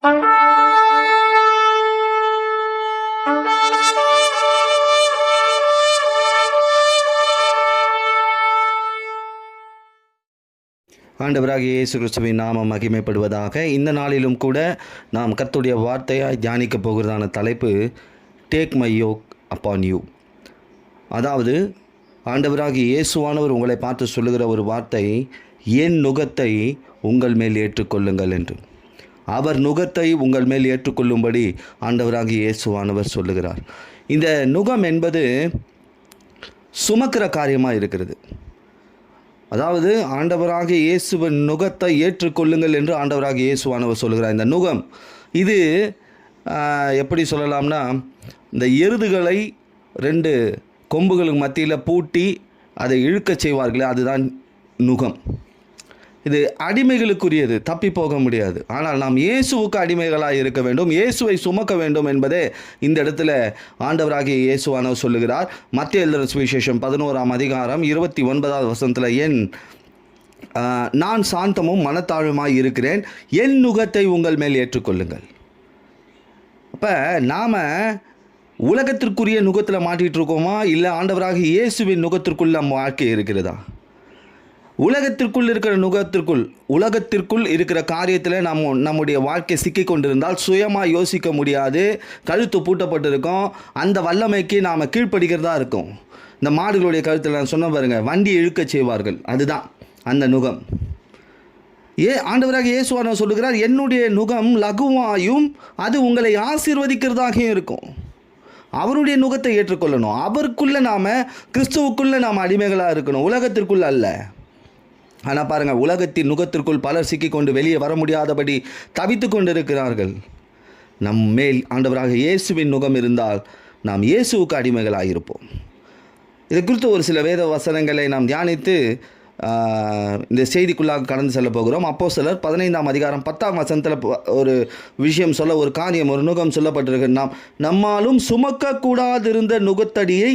ஆண்டவராகிய இயேசு கிறிஸ்துவின் நாமம் மகிமைப்படுவதாக. இந்த நாளிலும் கூட நாம் கர்த்தருடைய வார்த்தையாய் தியானிக்கப் போகிறதான தலைப்பு take my yoke upon you. அதாவது ஆண்டவராகிய இயேசுவானவர் உங்களை பார்த்து சொல்லுகிற ஒரு வார்த்தை, என் நுகத்தை உங்கள் மேல் ஏற்றுக்கொள்ளுங்கள் என்று. அவர் நுகத்தை உங்கள் மேல் ஏற்றுக்கொள்ளும்படி ஆண்டவராகிய இயேசுவானவர் சொல்லுகிறார். இந்த நுகம் என்பது சுமக்கிற காரியமாக இருக்கிறது. அதாவது ஆண்டவராகிய இயேசுவின் நுகத்தை ஏற்றுக்கொள்ளுங்கள் என்று ஆண்டவராகிய இயேசுவானவர் சொல்கிறார். இந்த நுகம் இது எப்படி சொல்லலாம்னா, இந்த எருதுகளை 2 கொம்புகளுக்கு மத்தியில் பூட்டி அதை இழுக்கச் செய்வார்களே, அதுதான் நுகம். இது அடிமைகளுக்குரியது, தப்பி போக முடியாது. ஆனால் நாம் இயேசுவுக்கு அடிமைகளாக இருக்க வேண்டும், இயேசுவை சுமக்க வேண்டும் என்பதே இந்த இடத்துல ஆண்டவராகிய இயேசுவானவர் சொல்லுகிறார். மத்தேயு எழுதின சுவிசேஷம் 11ஆம் அதிகாரம் 29வது வசனத்தில், நான் சாந்தமும் மனத்தாழ்வுமாய் இருக்கிறேன், என் நுகத்தை உங்கள் மேல் ஏற்றுக்கொள்ளுங்கள். அப்போ நாம் உலகத்திற்குரிய நுகத்தில் மாட்டிகிட்டு இருக்கோமா, இல்லை ஆண்டவராகிய இயேசுவின் நுகத்திற்குள் நம்ம வாழ்க்கை இருக்கிறதா? உலகத்திற்குள் இருக்கிற உலகத்திற்குள் இருக்கிற காரியத்தில் நம்முடைய வாழ்க்கை சிக்கி கொண்டிருந்தால் சுயமாக யோசிக்க முடியாது, கழுத்து பூட்டப்பட்டிருக்கும், அந்த வல்லமைக்கு நாம் கீழ்ப்படுகிறதா இருக்கும். இந்த மாடுகளுடைய கழுத்தில் நான் சொன்ன பாருங்க, வண்டி இழுக்க செய்வார்கள், அதுதான் அந்த நுகம். ஆண்டவராக இயேசுவானவர் சொல்லுகிறார், என்னுடைய நுகம் லகுவாயும் அது உங்களை ஆசீர்வதிக்கிறதாகவும் இருக்கும். அவருடைய நுகத்தை ஏற்றுக்கொள்ளணும். அவருக்குள்ளே நாம், கிறிஸ்துவுக்குள்ளே நாம் அடிமைகளாக இருக்கணும், உலகத்திற்குள் அல்ல. ஆனால் பாருங்கள், உலகத்தின் நுகத்திற்குள் பலர் சிக்கிக்கொண்டு வெளியே வர முடியாதபடி தவித்து கொண்டு இருக்கிறார்கள். நம் மேல் ஆண்டவராக இயேசுவின் நுகம் இருந்தால் நாம் இயேசுவுக்கு அடிமைகளாக இருப்போம். இது குறித்து ஒரு சில வேத வசனங்களை நாம் தியானித்து இந்த செய்திக்குள்ளாக கடந்து செல்ல போகிறோம். அப்போஸ்தலர் 15ஆம் அதிகாரம் 10ஆம் வசனத்தில் ஒரு விஷயம் சொல்ல, ஒரு காரியம், ஒரு நுகம் சொல்லப்பட்டிருக்கு. நம்மாலும் சுமக்கக்கூடாதிருந்த நுகத்தடியை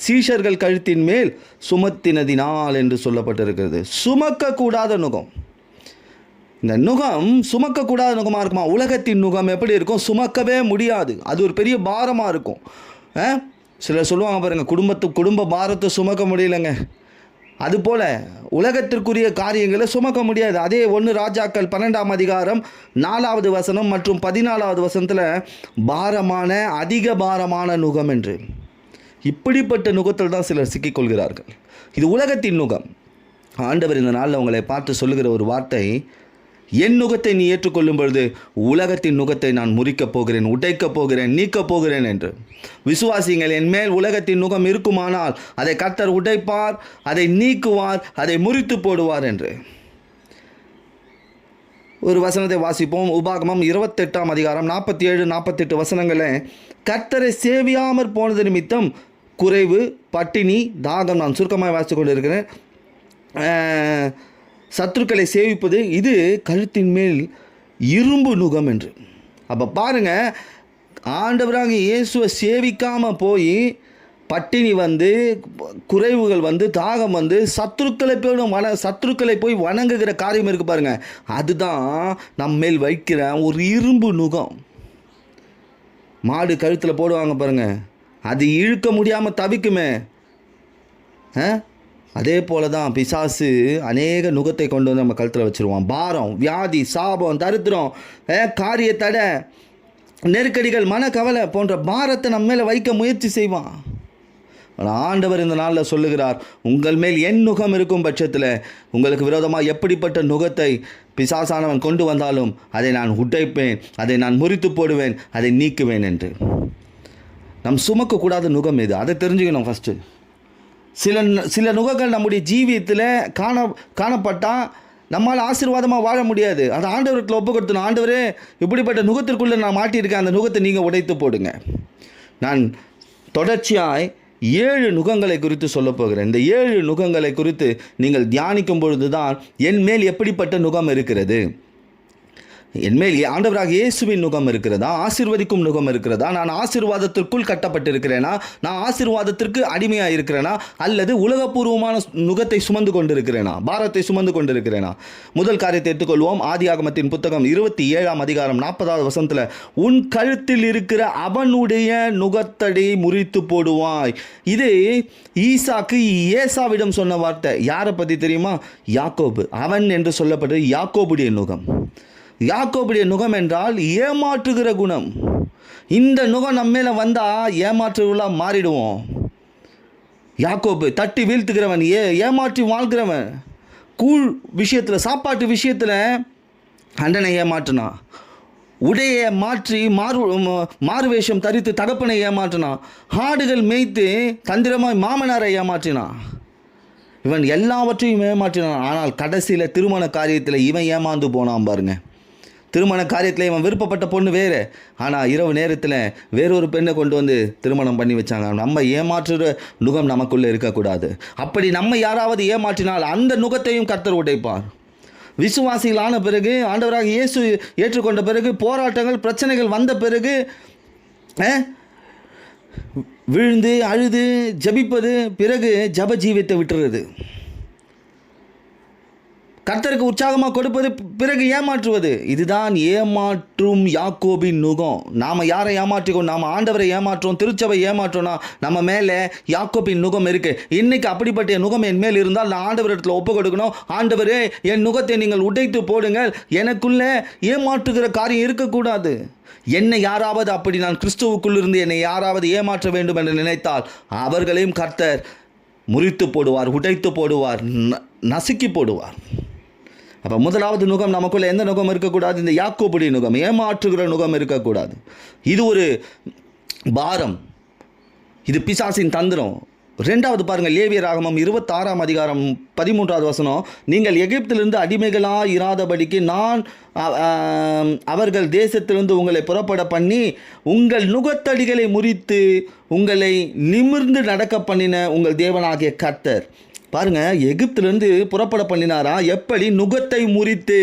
சீஷர்கள் கழுத்தின் மேல் சுமத்தினதினால் என்று சொல்லப்பட்டிருக்கிறது. சுமக்கக்கூடாத நுகம். இந்த நுகம் சுமக்கக்கூடாத நுகமாக இருக்குமா? உலகத்தின் நுகம் எப்படி இருக்கும்? சுமக்கவே முடியாது, அது ஒரு பெரிய பாரமாக இருக்கும். சிலர் சொல்லுவாங்க பாருங்கள், குடும்ப பாரத்தை சுமக்க முடியலைங்க. அதுபோல் உலகத்திற்குரிய காரியங்களை சுமக்க முடியாது. அதே 1 ராஜாக்கள் 12ஆம் அதிகாரம் 4வது வசனம் மற்றும் 14வது வசனத்தில் பாரமான, அதிக பாரமான நுகம் என்று, இப்படிப்பட்ட நுகத்தில் தான் சிலர் சிக்கிக்கொள்கிறார்கள். இது உலகத்தின் நுகம். ஆண்டவர் இந்த நாளில் உங்களை பார்த்து சொல்லுகிற ஒரு வார்த்தை, என் நுகத்தை நீ ஏற்றுக்கொள்ளும் பொழுது உலகத்தின் நுகத்தை நான் முறிக்கப் போகிறேன், உடைக்கப் போகிறேன், நீக்கப் போகிறேன் என்று. விசுவாசிங்கள், என் மேல் உலகத்தின் நுகம் இருக்குமானால் அதை கர்த்தர் உடைப்பார், அதை நீக்குவார், அதை முறித்து போடுவார் என்று. ஒரு வசனத்தை வாசிப்போம். உபாகமம் 28ஆம் அதிகாரம் 47-48 வசனங்களை, கர்த்தரை சேவியாமற் போனது நிமித்தம் குறைவு, பட்டினி, தாகம், நான் சுருக்கமாக வாசித்து கொண்டு இருக்கிறேன், சத்துருக்களை சேவிப்பது, இது கழுத்தின் மேல் இரும்பு நுகம் என்று. அப்போ பாருங்கள், ஆண்டவராக இயேசுவை சேவிக்காமல் போய் பட்டினி வந்து, குறைவுகள் வந்து, தாகம் வந்து, சத்துருக்களை போய் வணங்குகிற காரியம் இருக்குது பாருங்கள், அதுதான் நம்ம மேல் வைக்கிற ஒரு இரும்பு நுகம். மாடு கழுத்தில் போடுவாங்க பாருங்கள், அது இழுக்க முடியாமல் தவிக்குமே. அதே போல தான் பிசாசு அநேக நுகத்தை கொண்டு வந்து நம்ம கழுத்தில் வச்சுருவான். பாரம், வியாதி, சாபம், தரித்திரம், காரிய தடை, நெருக்கடிகள், மனக்கவலை போன்ற பாரத்தை நம்ம மேலே வைக்க முயற்சி செய்வான். ஆண்டவர் இந்த நாளில் சொல்லுகிறார், உங்கள் மேல் என் நுகம் இருக்கும் பட்சத்தில் உங்களுக்கு விரோதமாக எப்படிப்பட்ட நுகத்தை பிசாசானவன் கொண்டு வந்தாலும் அதை நான் உடைப்பேன், அதை நான் முறித்து போடுவேன், அதை நீக்குவேன் என்று. நம் சுமக்கக்கூடாத நுகம் இது, அதை தெரிஞ்சுக்கணும் ஃபஸ்ட்டு. சில நுகங்கள் நம்முடைய ஜீவியத்தில் காணப்பட்டால் நம்மால் ஆசீர்வாதமாக வாழ முடியாது. அதை ஆண்டவரத்தில் ஒப்பு கொடுத்தணும். ஆண்டவரே, இப்படிப்பட்ட நுகத்திற்குள்ளே நான் மாட்டியிருக்கேன், அந்த நுகத்தை நீங்கள் உடைத்து போடுங்க. நான் தொடர்ச்சியாய் 7 நுகங்களை குறித்து சொல்ல போகிறேன். இந்த 7 நுகங்களை குறித்து நீங்கள் தியானிக்கும் பொழுது தான் என் மேல் எப்படிப்பட்ட நுகம் இருக்கிறது, என்மேல் ஆண்டவராக இயேசுவின் நுகம் இருக்கிறதா, ஆசீர்வதிக்கும் நுகம் இருக்கிறதா, நான் ஆசீர்வாதத்திற்குள் கட்டப்பட்டிருக்கிறேனா, நான் ஆசீர்வாதத்திற்கு அடிமையாக இருக்கிறேனா, அல்லது உலகபூர்வமான நுகத்தை சுமந்து கொண்டிருக்கிறேனா, பாரத்தை சுமந்து கொண்டிருக்கிறேனா? முதல் காரியத்தை எடுத்துக்கொள்வோம். ஆதியாகமத்தின் புத்தகம் 27ஆம் அதிகாரம் 40வது வசனத்தில், உன் கழுத்தில் இருக்கிற அவனுடைய நுகத்தடி முறித்து போடுவாய். இது ஈசாக்கு ஏசாவிடம் சொன்ன வார்த்தை. யாரை பற்றி தெரியுமா? யாக்கோபு. அவன் என்று சொல்லப்பட்டது யாக்கோபுடைய நுகம். யாக்கோபுடைய நுகம் என்றால் ஏமாற்றுகிற குணம். இந்த நுகம் நம்ம மேலே வந்தால் ஏமாற்றுகளாக மாறிடுவோம். யாக்கோபு தட்டி வீழ்த்துகிறவன், ஏமாற்றி வாழ்கிறவன். கூழ் விஷயத்தில், சாப்பாட்டு விஷயத்தில் அண்ணனை ஏமாற்றினான். உடையை மாற்றி மாறு வேஷம் தரித்து தகப்பனை ஏமாற்றினான். ஆடுகள் மேய்த்து தந்திரமாய் மாமனாரை ஏமாற்றினான். இவன் எல்லாவற்றையும் ஏமாற்றினான். ஆனால் கடைசியில் திருமண காரியத்தில் இவன் ஏமாந்து போனான் பாருங்க. திருமண காரியத்தில் இவன் விருப்பப்பட்ட பொண்ணு வேறு, ஆனால் இரவு நேரத்தில் வேறொரு பெண்ணை கொண்டு வந்து திருமணம் பண்ணி வச்சாங்க. நம்ம ஏமாற்றுற நுகம் நமக்குள்ளே இருக்கக்கூடாது. அப்படி நம்ம யாராவது ஏமாற்றினால் அந்த நுகத்தையும் கர்த்தர் உடைப்பார். விசுவாசிகளான பிறகு, ஆண்டவராக இயேசு ஏற்றுக்கொண்ட பிறகு, போராட்டங்கள் பிரச்சனைகள் வந்த பிறகு விழுந்து அழுது ஜபிப்பது, பிறகு ஜப ஜீவித்தை விட்டுறது. கர்த்தருக்கு உற்சாகமாக கொடுப்பது, பிறகு ஏமாற்றுவது. இதுதான் ஏமாற்றும் யாக்கோபின் நுகம். நாம் யாரை ஏமாற்றிக்கோ, நாம் ஆண்டவரை ஏமாற்றோம், திருச்சபை ஏமாற்றோம்னா நம்ம மேலே யாக்கோபின் நுகம் இருக்குது. இன்றைக்கி அப்படிப்பட்ட நுகம் என் மேல் இருந்தால் நான் ஆண்டவரிடத்தில் ஒப்பு கொடுக்கணும். ஆண்டவரே, என் நுகத்தை நீங்கள் உடைத்து போடுங்கள். எனக்குள்ளே ஏமாற்றுகிற காரியம் இருக்கக்கூடாது. என்னை யாராவது, அப்படி நான் கிறிஸ்துவுக்குள் இருந்து என்னை யாராவது ஏமாற்ற வேண்டும் என்று நினைத்தால் அவர்களையும் கர்த்தர் முறித்து போடுவார், உடைத்து போடுவார், நசுக்கி போடுவார். அப்போ முதலாவது நுகம் நமக்குள்ளே எந்த நுகம் இருக்கக்கூடாது? இந்த யாக்கோபுடைய நுகம், ஏமாற்றுகிற நுகம் இருக்கக்கூடாது. இது ஒரு பாரம், இது பிசாசின் தந்திரம். ரெண்டாவது பாருங்கள், லேவியராகமம் 26ஆம் அதிகாரம் 13வது வசனம், நீங்கள் எகிப்திலிருந்து அடிமைகளாக இராதபடிக்கு நான் அவர்கள் தேசத்திலிருந்து உங்களை புறப்பட பண்ணி உங்கள் நுகத்தடிகளை முறித்து உங்களை நிமிர்ந்து நடக்க பண்ணின உங்கள் தேவனாகிய கர்த்தர். பாருங்கள், எகிப்திலிருந்து புறப்பட பண்ணினாரா? எப்படி? நுகத்தை முறித்து.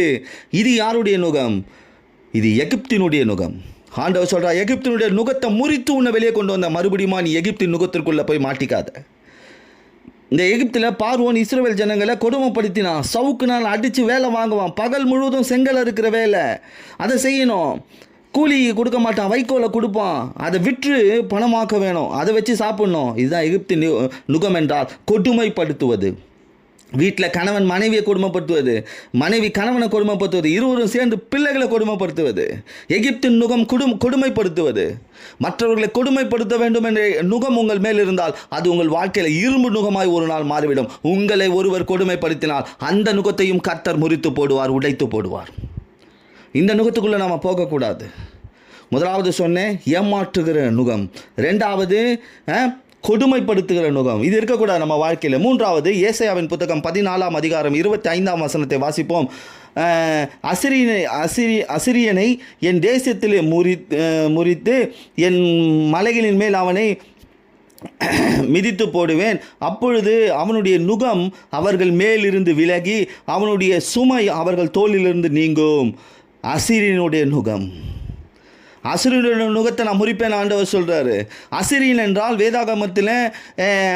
இது யாருடைய நுகம்? இது எகிப்தினுடைய நுகம். ஆண்டவர் சொல்கிறா, எகிப்தினுடைய நுகத்தை முறித்து உன்னை வெளியே கொண்டு வந்த, மறுபடியுமா நீ எகிப்தின் நுகத்திற்குள்ளே போய் மாட்டிக்காத. இந்த எகிப்தில் பார்வோன் இஸ்ரவேல் ஜனங்களை கொடுமைப்படுத்தினான். சவுக்குனால் அடித்து வேலை வாங்குவான். பகல் முழுவதும் செங்கல் இருக்கிற வேலை, அதை செய்யணும். கூலி கொடுக்க மாட்டான், வைக்கோலை கொடுப்பான். அதை விற்று பணமாக்க வேணும், அதை வச்சு சாப்பிட்ணும். இதுதான் எகிப்தின் நுகம் என்றால் கொடுமைப்படுத்துவது. வீட்டில் கணவன் மனைவியை கொடுமைப்படுத்துவது, மனைவி கணவனை கொடுமைப்படுத்துவது, இருவரும் சேர்ந்து பிள்ளைகளை கொடுமைப்படுத்துவது. எகிப்தின் நுகம் கொடுமைப்படுத்துவது. மற்றவர்களை கொடுமைப்படுத்த வேண்டும் என்ற நுகம் உங்கள் மேல் இருந்தால் அது உங்கள் வாழ்க்கையில் இரும்பு நுகமாய் ஒரு நாள் மாறிவிடும். உங்களை ஒருவர் கொடுமைப்படுத்தினால் அந்த நுகத்தையும் கர்த்தர் முறித்து போடுவார், உடைத்து போடுவார். இந்த நுகத்துக்குள்ளே நாம் போகக்கூடாது. முதலாவது சொன்னேன், ஏமாற்றுகிற நுகம். ரெண்டாவது கொடுமைப்படுத்துகிற நுகம். இது இருக்கக்கூடாது நம்ம வாழ்க்கையில். மூன்றாவது, ஏசாயாவின் புத்தகம் 14ஆம் அதிகாரம் 25ஆம் வசனத்தை வாசிப்போம். அசிரியனை என் தேசத்திலே முறித்து என் மலைகளின் மேல் அவனை மிதித்து போடுவேன். அப்பொழுது அவனுடைய நுகம் அவர்கள் மேலிருந்து விலகி அவனுடைய சுமை அவர்கள் தோளிலிருந்து நீங்கும். அசிரியனுடைய நுகம். அசிரியனுடைய நுகத்தை நான் முறிப்பேன் ஆண்டவர் சொல்கிறாரு. அசிரியன் என்றால் வேதாகமத்தில்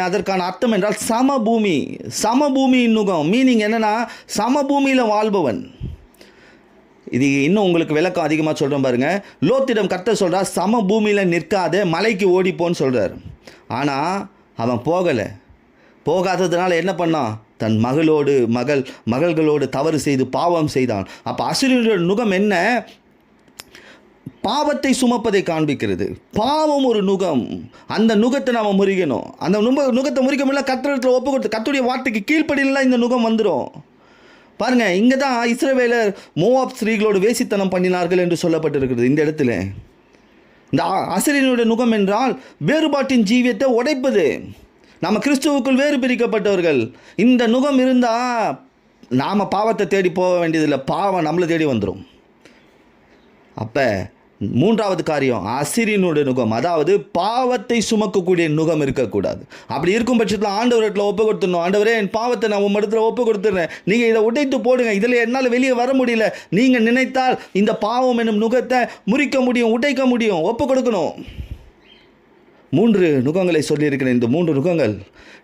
அதற்கான அர்த்தம் என்றால் சமபூமி. சமபூமியின் நுகம் மீனிங் என்னென்னா சமபூமியில் வாழ்பவன். இது இன்னும் உங்களுக்கு விளக்கம் அதிகமாக சொல்கிறேன் பாருங்கள். லோத்திடம் கர்த்தர் சொல்கிறார், சமபூமியில் நிற்காத, மலைக்கு ஓடிப்போன்னு சொல்கிறார். ஆனால் அவன் போகாததுனால என்ன பண்ணான்? தன் மகள்களோடு தவறு செய்து பாவம் செய்தான். அப்போ அசிரியனுடைய நுகம் என்ன? பாவத்தை சுமப்பதை காண்பிக்கிறது. பாவம் ஒரு நுகம். அந்த நுகத்தை நாம் முறிக்கணும். அந்த நுகத்தை முறிக்க முடியல, கர்த்தரிடத்தில் ஒப்பு கொடுத்து கர்த்தருடைய வார்த்தைக்கு கீழ்ப்படியலாம் இந்த நுகம் வந்துடும். பாருங்கள், இங்கே தான் இஸ்ரவேலர் மோவாப் ஸ்திரீகளோடு வேசித்தனம் பண்ணினார்கள் என்று சொல்லப்பட்டிருக்கிறது. இந்த இடத்துல இந்த அசிரியனுடைய நுகம் என்றால் வேறுபாட்டின் ஜீவியத்தை உடைப்பது. நம்ம கிறிஸ்துவுக்குள் வேறு பிரிக்கப்பட்டவர்கள். இந்த நுகம் இருந்தால் நாம் பாவத்தை தேடி போக வேண்டியதில்லை, பாவம் நம்மளை தேடி வந்துடும். அப்போ மூன்றாவது காரியம் அசிரியனுடைய நுகம், அதாவது பாவத்தை சுமக்கக்கூடிய நுகம் இருக்கக்கூடாது. அப்படி இருக்கும் பட்சத்தில் ஆண்டவரத்தில் ஒப்பு கொடுத்துடணும். ஆண்டவரே, என் பாவத்தை நான் உங்கள் இடத்துல ஒப்பு கொடுத்துட்றேன், நீங்கள் இதை உடைத்து போடுங்க, இதில் என்னால் வெளியே வர முடியல. நீங்கள் நினைத்தால் இந்த பாவம் என்னும் நுகத்தை முறிக்க முடியும், உடைக்க முடியும், ஒப்பு கொடுக்கணும். 3 நுகங்களை சொல்லியிருக்கிறேன். இந்த 3 நுகங்கள்,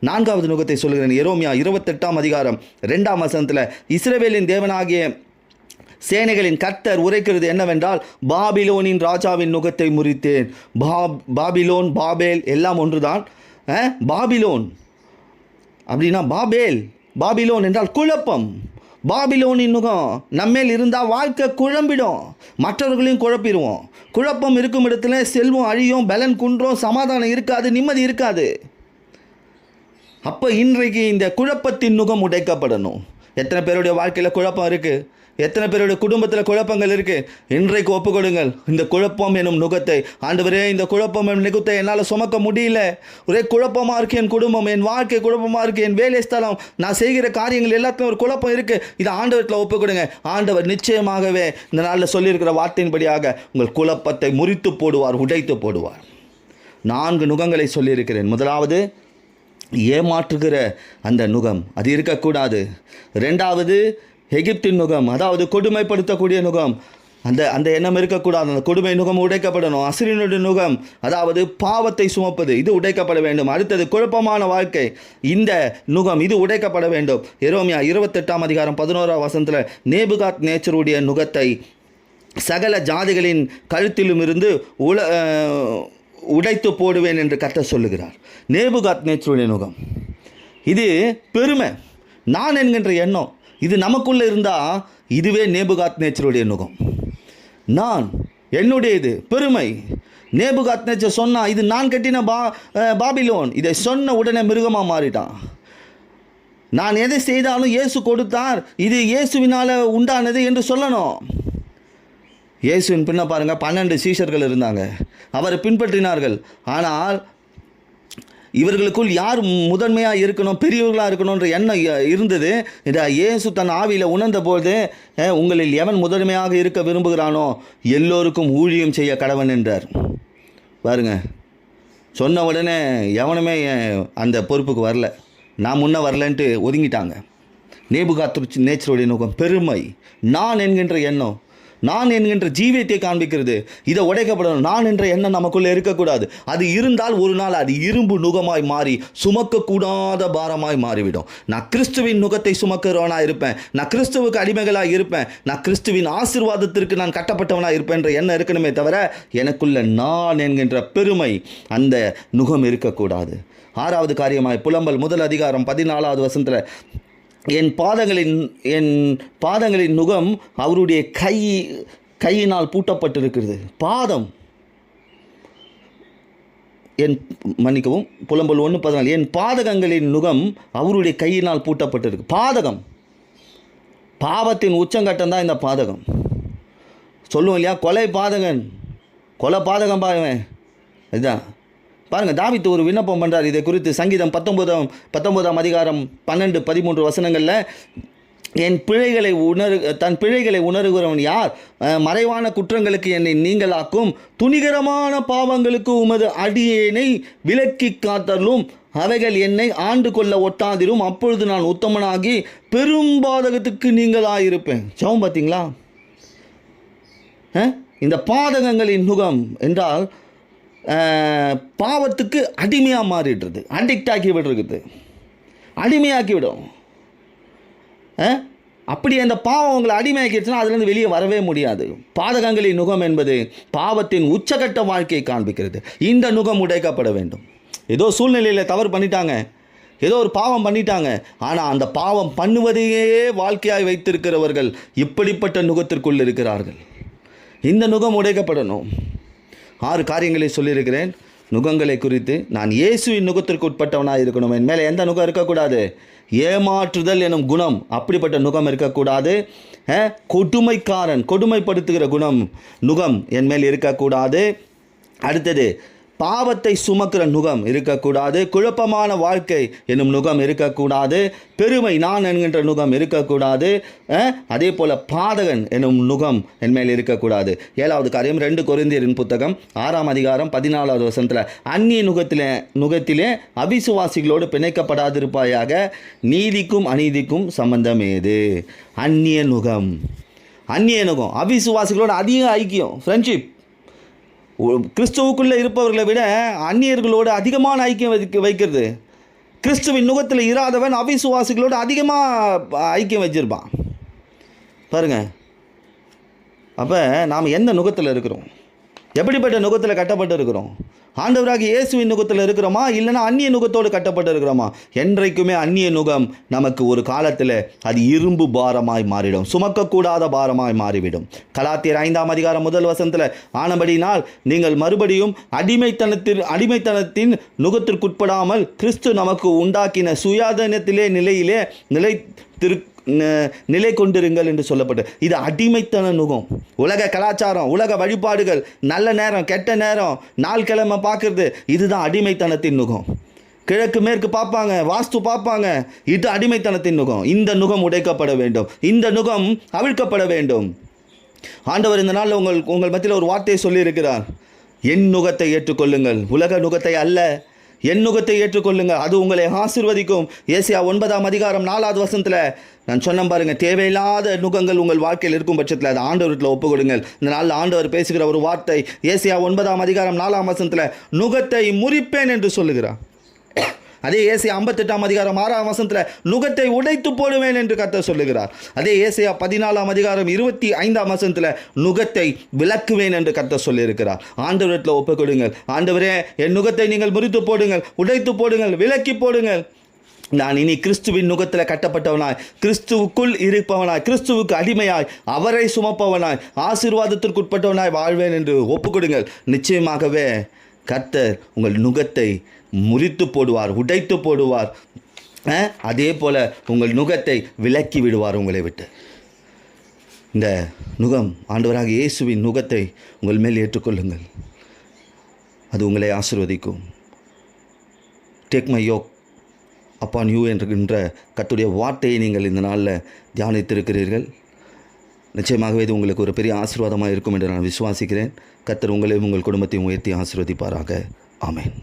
4வது நுகத்தை சொல்கிறேன். எரேமியா 28ஆம் அதிகாரம் 2ஆம் வசனத்தில் இஸ்ரவேலின் தேவனாகிய சேனைகளின் கர்த்தர் உரைக்கிறது என்னவென்றால், பாபிலோனின் ராஜாவின் நுகத்தை முறித்தேன். பாபிலோன், பாபேல் எல்லாம் ஒன்றுதான். பாபிலோன் அப்படின்னா பாபிலோன் என்றால் குழப்பம். பாபிலோனின் நுகம் நம்மேல் இருந்தால் வாழ்க்கை குழம்பிடும், மற்றவர்களையும் குழப்பிடுவோம். குழப்பம் இருக்கும் இடத்துல செல்வம் அழியும், பலன் குன்றும், சமாதானம் இருக்காது, நிம்மதி இருக்காது. அப்போ இன்றைக்கு இந்த குழப்பத்தின் நுகம் உடைக்கப்படணும். எத்தனை பேருடைய வாழ்க்கையில் குழப்பம் இருக்குது? எத்தனை பேருடைய குடும்பத்தில் குழப்பங்கள் இருக்குது? இன்றைக்கு ஒப்பு கொடுங்கள் இந்த குழப்பம் எனும் நுகத்தை. ஆண்டவரே, இந்த குழப்பம் எனும் நுகத்தை என்னால் சுமக்க முடியல, ஒரே குழப்பமாக இருக்குது என் குடும்பம், என் வாழ்க்கை குழப்பமாக இருக்குது, என் வேலை ஸ்தலம், நான் செய்கிற காரியங்கள் எல்லாத்துக்கும் ஒரு குழப்பம் இருக்குது. இதை ஆண்டவரத்தில் ஒப்பு கொடுங்க. ஆண்டவர் நிச்சயமாகவே இந்த நாளில் சொல்லியிருக்கிற வார்த்தையின்படியாக உங்கள் குழப்பத்தை முறித்து போடுவார், உடைத்து போடுவார். 4 நுகங்களை சொல்லியிருக்கிறேன். முதலாவது ஏமாற்றுகிற அந்த நுகம், அது இருக்கக்கூடாது. 2வது எகிப்தின் நுகம், அதாவது கொடுமைப்படுத்தக்கூடிய நுகம், அந்த எண்ணம் இருக்கக்கூடாது. அந்த கொடுமை நுகம் உடைக்கப்படணும். அசிரியனுடைய நுகம், அதாவது பாவத்தை சுமப்பது, இது உடைக்கப்பட வேண்டும். அடுத்தது குழப்பமான வாழ்க்கை, இந்த நுகம், இது உடைக்கப்பட வேண்டும். எரேமியா 28ஆம் அதிகாரம் 11ஆம் வசனத்தில் நேபுகாத் நேச்சருடைய நுகத்தை சகல ஜாதிகளின் கழுத்திலும் இருந்து உடைத்து போடுவேன் என்று கர்த்தர் சொல்லுகிறார். நேபுகாத் நேச்சருடைய நுகம், இது பெருமை, நான் என்கின்ற எண்ணம், இது நமக்குள்ளே இருந்தால் இதுவே நேபுகாத் நேச்சருடைய நுகம். நான், என்னுடையது, பெருமை. நேபுகாத் நேச்சர் சொன்னால் இது நான் கட்டின பாபிலோன், இதை சொன்ன உடனே மிருகமாக மாறிட்டான். நான் எதை செய்தாலும் இயேசு கொடுத்தார், இது இயேசுவினால் உண்டானது என்று சொல்லணும். இயேசுவின் பின்ன பாருங்கள், 12 சீஷர்கள் இருந்தாங்க, அவரை பின்பற்றினார்கள். ஆனால் இவர்களுக்குள் யார் முதன்மையாக இருக்கணும், பெரியவர்களாக இருக்கணுன்ற எண்ணம் இருந்தது. இதை இயேசு தன் ஆவியில் உணர்ந்த போது, உங்களில் எவன் முதன்மையாக இருக்க விரும்புகிறானோ எல்லோருக்கும் ஊழியம் செய்ய கடவன் என்றார். பாருங்க, சொன்ன உடனே எவனுமே அந்த பொறுப்புக்கு வரல, நான் முன்ன வரலன்ட்டு ஒதுங்கிட்டாங்க. நேபுகாத் நேச்சருடைய நோக்கம் பெருமை, நான் என்கின்ற எண்ணம், நான் என்கின்ற ஜீவியத்தை காண்பிக்கிறது. இதை உடைக்கப்படணும். நான் என்ற எண்ணம் நமக்குள்ளே இருக்கக்கூடாது. அது இருந்தால் ஒரு நாள் அது இரும்பு நுகமாய் மாறி சுமக்கக்கூடாத பாரமாய் மாறிவிடும். நான் கிறிஸ்துவின் நுகத்தை சுமக்கிறவனாக இருப்பேன், நான் கிறிஸ்துவுக்கு அடிமைகளாக இருப்பேன், நான் கிறிஸ்துவின் ஆசீர்வாதத்திற்கு நான் கட்டப்பட்டவனாக இருப்பேன் என்ற எண்ணம் இருக்கணுமே தவிர எனக்குள்ள நான் என்கின்ற பெருமை, அந்த நுகம் இருக்கக்கூடாது. 6வது காரியமாய் புலம்பல் 1 அதிகாரம் 14வது வசனத்தில், என் பாதங்களின் நுகம் அவருடைய கையினால் பூட்டப்பட்டிருக்கிறது. பாதம், மன்னிக்கவும், புலம்பல் 1:14, என் பாதகங்களின் நுகம் அவருடைய கையினால் பூட்டப்பட்டிருக்கு. பாதகம், பாவத்தின் உச்சங்கட்டம் தான் இந்த பாதகம். சொல்லுவோம் இல்லையா, கொலை பாதகம் பாருவேன். இதுதான் பாருங்கள், தாவீது ஒரு விண்ணப்பம் பண்ணுறார். இதை குறித்து சங்கீதம் 19ஆம் அதிகாரம் 12-13 வசனங்களில், தன் பிழைகளை உணர்கிறவன் யார்? மறைவான குற்றங்களுக்கு என்னை நீங்களாக்கும், துணிகரமான பாவங்களுக்கு உமது அடியேனை விலக்கி காத்தலும், அவைகள் என்னை ஆண்டு கொள்ள ஒட்டாதிரும், அப்பொழுது நான் உத்தமனாகி பெரும்பாதகத்துக்கு நீங்களாயிருப்பேன். ஜெபம் பார்த்தீங்களா? இந்த பாதகங்களின் நுகம் என்றால் பாவத்துக்கு அடிமையாக மாறிடுறது, அடிக்ட் ஆக்கி விடுறது, அடிமையாக்கி விடும். அப்படி அந்த பாவம் உங்களை அடிமையாக்கிடுச்சுன்னா அதுலேருந்து வெளியே வரவே முடியாது. பாதகங்களின் நுகம் என்பது பாவத்தின் உச்சகட்ட வாழ்க்கையை காண்பிக்கிறது. இந்த நுகம் உடைக்கப்பட வேண்டும். ஏதோ சூழ்நிலையில் தவறு பண்ணிட்டாங்க, ஏதோ ஒரு பாவம் பண்ணிட்டாங்க, ஆனால் அந்த பாவம் பண்ணுவதையே வாழ்க்கையாய் வைத்திருக்கிறவர்கள் இப்படிப்பட்ட நுகத்திற்குள் இருக்கிறார்கள். இந்த நுகம் உடைக்கப்படணும். 6 காரியங்களை சொல்லியிருக்கிறேன் நுகங்களை குறித்து. நான் இயேசுவின் நுகத்திற்கு உட்பட்டவனாக இருக்கணும். என் மேலே எந்த நுகம் இருக்கக்கூடாது? ஏமாற்றுதல் எனும் குணம், அப்படிப்பட்ட நுகம் இருக்கக்கூடாது. கொடுமைக்காரன், கொடுமைப்படுத்துகிற நுகம் என் மேல் இருக்கக்கூடாது. அடுத்தது பாவத்தை சுமக்கிற நுகம் இருக்கக்கூடாது. குழப்பமான வாழ்க்கை என்னும் நுகம் இருக்கக்கூடாது. பெருமை நான் என்கின்ற நுகம் இருக்கக்கூடாது. அதே போல் பாதகன் என்னும் நுகம் என்மேல் இருக்கக்கூடாது. 7வது காரியம் 2 கொரிந்தியரின் புத்தகம் 6ஆம் அதிகாரம் 14வது வசனத்தில், அந்நிய நுகத்திலே அவிசுவாசிகளோடு பிணைக்கப்படாதிருப்பாயாக, நீதிக்கும் அநீதிக்கும் சம்பந்தம் ஏது. அந்நிய நுகம் அவிசுவாசிகளோட அதிக ஐக்கியம், ஃப்ரெண்ட்ஷிப். கிறிஸ்துவுக்குள்ளே இருப்பவர்களை விட அந்நியர்களோடு அதிகமான ஐக்கியம் வைக்கிறது. கிறிஸ்துவின் நுகத்தில் இராதவன் அவிசுவாசிகளோடு அதிகமாக ஐக்கியம் வச்சிருப்பான் பாருங்கள். அப்போ நாம் எந்த நுகத்தில் இருக்கிறோம்? எப்படிப்பட்ட நுகத்தில் கட்டப்பட்டு இருக்கிறோம்? ஆண்டவராகிய இயேசுவின் நுகத்தில் இருக்கிறோமா, இல்லைன்னா அந்நிய நுகத்தோடு கட்டப்பட்டு இருக்கிறோமா? என்றைக்குமே அந்நிய நுகம் நமக்கு ஒரு காலத்தில் அது இரும்பு பாரமாய் மாறிடும், சுமக்கக்கூடாத பாரமாய் மாறிவிடும். கலாத்தியர் 5ஆம் அதிகாரம் 1 வசனத்தில், ஆனபடினால் நீங்கள் மறுபடியும் அடிமைத்தனத்தின் நுகத்திற்குட்படாமல் கிறிஸ்து நமக்கு உண்டாக்கின சுயாதீனத்திலே நிலை கொண்டிருங்கள் என்று சொல்லப்பட்டு, இது அடிமைத்தன நுகம். உலக கலாச்சாரம், உலக வழிபாடுகள், நல்ல நேரம் கெட்ட நேரம், நாள் கிழமை பார்க்கறது, இதுதான் அடிமைத்தனத்தின் நுகம். கிழக்கு மேற்கு பார்ப்பாங்க, வாஸ்து பார்ப்பாங்க, இது அடிமைத்தனத்தின் நுகம். இந்த நுகம் உடைக்கப்பட வேண்டும், இந்த நுகம் அவிழ்க்கப்பட வேண்டும். ஆண்டவர் இந்த நாளில் உங்கள் மத்தியில் ஒரு வார்த்தையை சொல்லியிருக்கிறார். என் நுகத்தை ஏற்றுக்கொள்ளுங்கள், உலக நுகத்தை அல்ல, என் நுகத்தை ஏற்றுக்கொள்ளுங்கள், அது உங்களை ஆசீர்வதிக்கும். ஏசாயா 9ஆம் அதிகாரம் 4வது வசனத்தில் நான் சொன்ன பாருங்கள், தேவையில்லாத நுகங்கள் உங்கள் வாழ்க்கையில் இருக்கும் பட்சத்தில் அது ஆண்டவர்கிட்ட ஒப்பு கொடுங்கள். இந்த நாளில் ஆண்டவர் பேசுகிற ஒரு வார்த்தை, ஏசாயா 9ஆம் அதிகாரம் 4ஆம் வசனத்தில், நுகத்தை முறிப்பேன் என்று சொல்லுகிறார். அதே ஏசாயா 58ஆம் அதிகாரம் 6ஆம் வசனத்தில், நுகத்தை உடைத்து போடுவேன் என்று கர்த்தர் சொல்லுகிறார். அதே ஏசாயா 14ஆம் அதிகாரம் 25ஆம் வசனத்தில், நுகத்தை விலக்குவேன் என்று கர்த்தர் சொல்லியிருக்கிறார். ஆண்டவரிடத்தில் ஒப்பு கொடுங்கள். ஆண்டவரே, என் நுகத்தை நீங்கள் முறித்து போடுங்கள், உடைத்து போடுங்கள், விலக்கி போடுங்கள். நான் இனி கிறிஸ்துவின் நுகத்தில் கட்டப்பட்டவனாய், கிறிஸ்துவுக்குள் இருப்பவனாய், கிறிஸ்துவுக்கு அடிமையாய், அவரை சுமப்பவனாய், ஆசீர்வாதத்திற்குட்பட்டவனாய் வாழ்வேன் என்று ஒப்புக்கொடுங்கள். நிச்சயமாகவே கர்த்தர் உங்கள் நுகத்தை முறித்து போடுவார், உடைத்து போடுவார். அதே போல் உங்கள் நுகத்தை விலக்கி விடுவார் உங்களை விட்டு. இந்த நுகம், ஆண்டவராக இயேசுவின் நுகத்தை உங்கள் மேல் ஏற்றுக்கொள்ளுங்கள், அது உங்களை ஆசீர்வதிக்கும். Take my yoke upon you என்கின்ற கர்த்தருடைய வார்த்தையை நீங்கள் இந்த நாளில் தியானித்திருக்கிறீர்கள். நிச்சயமாகவே இது உங்களுக்கு ஒரு பெரிய ஆசீர்வாதமாக இருக்கும் என்று நான் விசுவாசிக்கிறேன். கர்த்தர் உங்களையும் உங்கள் குடும்பத்தையும் உயர்த்தி ஆசீர்வதிப்பாராக. ஆமென்.